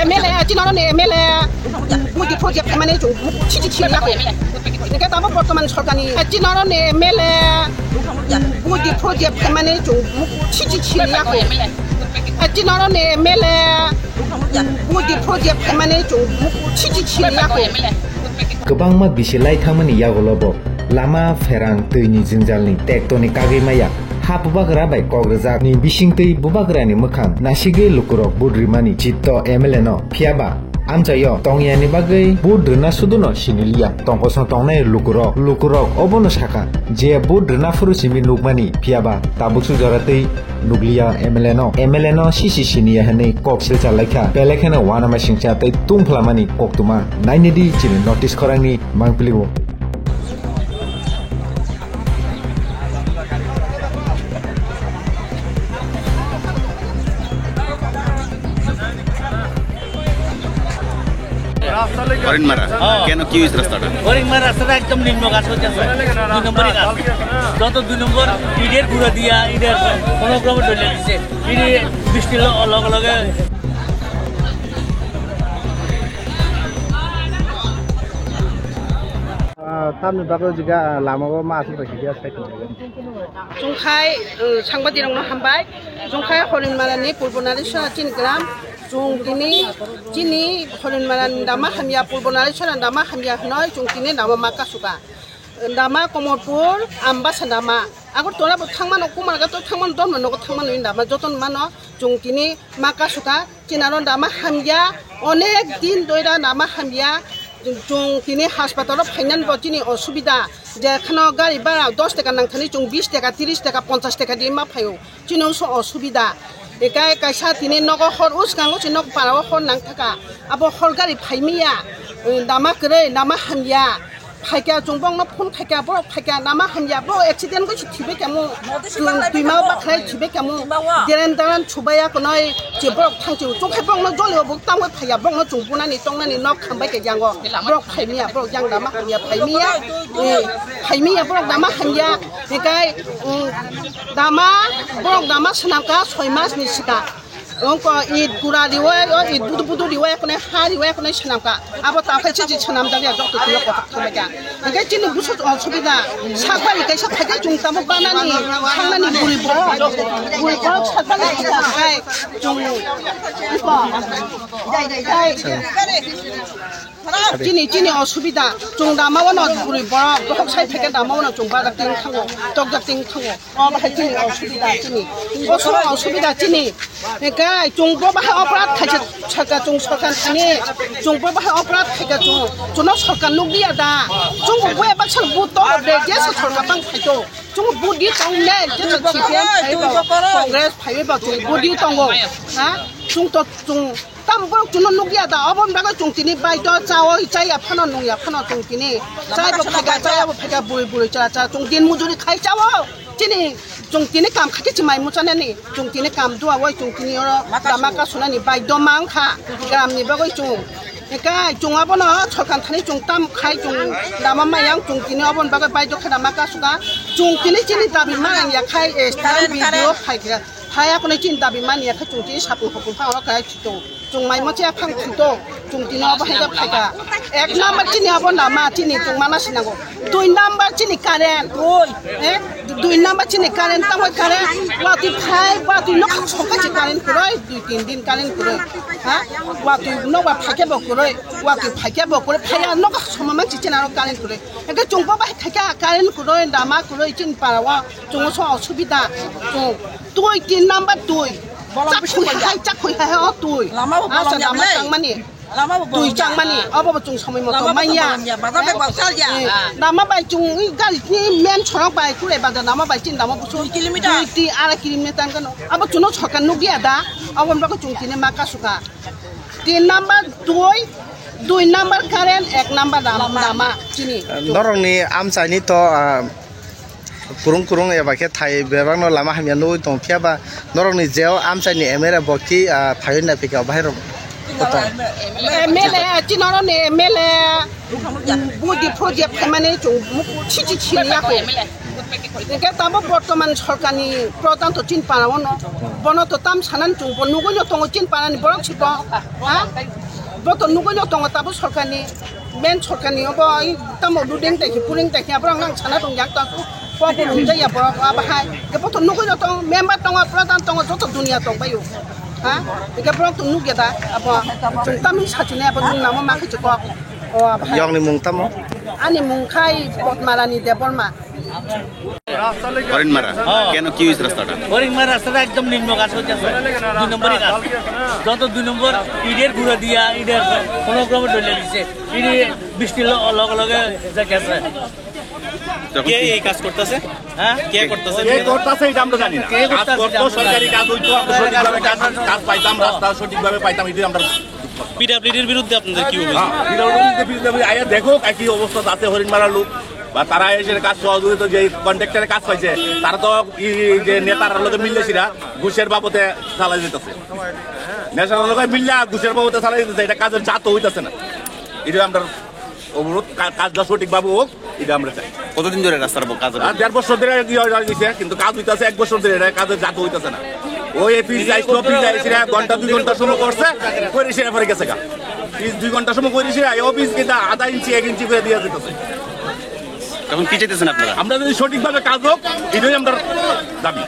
MLA 今年的 MLA বুদ্ধি project মানে ছিটি ছিড়ে রাখো এটা তো আবার বর্তমান সরকারি今年的 MLA বুদ্ধি প্রজেক্ট মানে ছিটি ছিড়ে রাখো今年的 MLA বুদ্ধি প্রজেক্ট মানে ছিটি ছিড়ে রাখো गोबां मा बिसिलाय थांमोननि यागलबो लामा फेरां दैनि जिंजालनि टेक्टनि कागैमाया हा बुबाग्रा बाय कग्रजाकनि बिसिंतै बुबाग्रानि मोखां नासिगे लुकुरक बुद्रिमानि चित्त एमएलए न फियाबा आमचायो तंगियानि बागै बुद्रना सुदुनो सिनिलिया तंपसं तंनाय लुकुरक अबनो साखा जे बुद्रना फुरुसिमि नुकमानि फियाबा ताबुसु जरातै नुग्लिया एमएलए न सिसि सिनिया हनै कक्सिल चालायखा बेलेखेनो वानामा सिंचा तै तुंफ्लामानि कक्तुमा नाइनेदि चिनि नोटिस खरांनि मांप्लिगो হরিণমারা কেন কি হয়েছে রাস্তাটা? হরিণমারা রাস্তাটা একদম নিম্ন গাছ হচ্ছে 2 নম্বরের গাছ যত 2 নম্বর ইটের গুঁড়া দিয়া ইটের কোনো ক্রমে ঢলে দিচ্ছে ইটে বৃষ্টি লগে লগে tamni bago jiga lamago ma asu ta kiya sai জংখাই সাংবাদিকনো হামবাই জংখাই হরিণমারানি পূর্বনারীশ্বর 3 গ্রাম জংদিনি চিনি হরিণমারানি দামা হামিয়া পূর্বনারীশ্বর দামা হামিয়া নয় জংদিনি দামা মাকাসুকা দামা কমরপুর আমবাসা দামা আগর তোরা থাংমান কুমারগা তো থাংমান দম নগো থাংমান দামা যতন মানো জংদিনি মাকাসুকা চিনারন দামা হামিয়া অনেক দিন দইরা দামা হামিয়া जों हास्पातालाव फाइनान बचिनि असुबिदा जेखानो गाड़ी भाड़ा 10 टाका नांथानि जों 20 टाका 30 टाका 50 टाका दि मा फायो चिनो असुबिदा एकाय कायसा तिनि नग हर उसगांगो चिनो पाराव हर नांथाका आबो हर गाड़ी फाइमिया दामा करे नामा हामिया फाइका जोंबंग न फोन फाइका बो फाइका नामा हामिया बो एक्सीडेंट को थिबे केमु दुइमा बाखै थिबे केमु देरेन दान छुबाया कनय जेबो थांजो जोंखाय बंग न जलियो बो तांगो फाइया बंग न जोंबुनानि तंनानि न खांबाय के jango bro फाइमिया bro yang नामा हामिया फाइमिया bro नामा हामिया बेकाय दामा bro नामा सनाका 6 मास नि सिगा उनको ईद गुरा दिवे ईद बुदु दिवे कोने हा दिवे कोने सनामका अब ताफै चाहिँ सनाम दानिया जक्तो तिलो कथा थमेका नगे चिनु बुसु असुबिदा साबारि कैसा फाइका जुं तामो बानानि थांनानि बुरि बर साबारि थाखाय जुं उको चिनि असुबिदा जुं दामावन बुरि बर बहक साइ फेके दामावन जुं बागा तिं थांगो तक तिं थांगो अ बाहाय चिनि असुबिदा चिनि असुबिदा चिनि गाय जोंबो बाहाय अपराध खायसे सरकार जों सरकार थानि जोंबो बाहाय अपराध खायगा जोंनो सरकार नुगिया दा जोंबो बया बाक्सा बुत दे जे सरकार बां खायजो जों बुदि तंने जे सिपिएम कांग्रेस फाइबा जों बुदि तंगो हा जों तो जों तामबो जोंनो नुगिया दा अबन बागा जों तिनि बायद चाओ जाया फानो नुया फानो जों तिनि जायबो फायगा जायाबो फायगा बुरि चा जों दिन मुजुरि खाय जाओ चिनि जों तिनि काम खाति चिमाय मुचानानि जों तिनि काम दुआ वय जों तिनि दामा का सुनानि बायद मांखा ग्रामनि बागै जों एकाय जों आबन सरकार थानि जों ताम खाय जों दामा मायां जों तिनि अबन बागै बायद खादामा का सुगा जों तिनि चिनि दाबि मां या खाय एस्टार भिडिअ फायगा हाया कोने चिन दाबि मानिया खा जों तिनि सापु हपु फाव खाय छितो जों माय मचे फां छितो जों तिनि अबहायगा फायगा एक नाम्बार चिनि अबन दामा चिनि जों माना सिनांगो 2 नाम्बार चिनि कारेन्ट 2 नाम्बार चिनि कारेन्ट तांगो कारेन्ट वाति फाय वाति न छका चि कारेन्ट कुरै 2-3 दिन कारेन्ट कुरै हा वाति न वा फाके ब कुरै वाति फाके ब कुरै फाया न समामान चिना कारेन्ट कुरै एके जोंबो बाय थाका कारेन्ट कुरै दामा कुरै चिन पारावा जों स असुबिदा जों 2-3 नाम्बार 2 चाखै हाय अ 2 लामा तांमानि दुई चांमानि अब जों समय मत माइया नामा बाय जों गाड़ी मेन सड़क बाय कुरे बाजा नामा बाय चिन दामा बुसु किलोमीटर 2.5 किलोमीटर गनो अब जुनो सरकार नुगिया दा अब बाको जों तिने माका सुका 3 नम्बर 2 नम्बर कारेन्ट 1 नम्बर नामा चिनि दरंनि आमचानि तो kurung ya bakke thai bebang no lama hamya no tong phiaba norongni jeo amchani emera bokti phayon na pika bahiro MLA चिनरने MLA बुद्धि project माने जों छिछि छिया को একে তাবো বর্তমান সরকারনি প্রধান তো চিন পানাও ন বন তো তাম সানান চুং বন নুগুলো তঙ্গ চিন পানানি বরং ছিপ হ্যাঁ বত নুগুলো তঙ্গ তাবো সরকারনি মেন সরকারনি অব এই তামো দুদিন দেখি পুরিং দেখি আবার নাং সানা দং যাক তাকু পপুর যাইয়া বরং আবাহাই কে বত নুগুলো তঙ্গ মেম্বার তঙ্গ প্রধান তঙ্গ যত দুনিয়া তঙ্গ বায়ু হ্যাঁ একে বরং তো নুগেদা আবা চুং তামি সাচুনে আবা নুং নামো মাখি চক ও আবাহাই ইয়ং নি মুং তামো আনি মুংখাই পদ্মারানি দেবর্মা হরিণ মারা কেন কি হয়েছে রাস্তাটা হরিংমার রাস্তাটা একদম নিম্ন কাজ হচ্ছে 2 নম্বরই কাজ যত 2 নম্বর ইটের গুঁড়ো দিয়া ইটের কোনো ক্রমে ডলে দিচ্ছে ইটে বৃষ্টির লগে লগে যা গেছে কে এই কাজ করতেছে হ্যাঁ কে করতেছে কে করতেছে এটা আমরা জানি না কে কাজ করতেছে করতো সরকারি কাজ হইতো আমরা সঠিকভাবে কাজ পাইতাম রাস্তা সঠিকভাবে পাইতাম এটাই আমরা পিডব্লিউডির বিরুদ্ধে আপনাদের কি অভিযোগ আয়া দেখো কি অবস্থা আছে হরিণ মারার লোক বা তারা এসে কাজ সহযোগিত যে কন্ট্রাক্টরে কাজ পাইছে তারা তো যে নেতার লোকে মিললেছিরা ঘুষের বাবদে চালাই যেতেছে নেতার লোকে মিললা ঘুষের বাবদে চালাই যেতেছে এটা কাজের জাত হইতেছে না এটা আমরা অনুরোধ কাজটা সঠিকভাবে হোক এটা আমরা চাই কতদিন ধরে রাস্তার কাজ আর 1.5 বছর ধরে দিছে কিন্তু কাজ হইতেছে 1 বছর ধরে এটা কাজের জাত হইতেছে না ওই অফিস যাইছিল অফিস যাইছিরা ঘন্টা 2 ঘন্টা সময় করছে করে সেরা পরে গেছে গা 2 ঘন্টা সময় করেছি অফিস কিন্তু আধা ইঞ্চি 1 ইঞ্চি করে দিয়ে যেতেছে তখন কি চাইতেছেন আপনারা আমরা যদি সঠিকভাবে কাজ হোক এটাই আমরা দাবি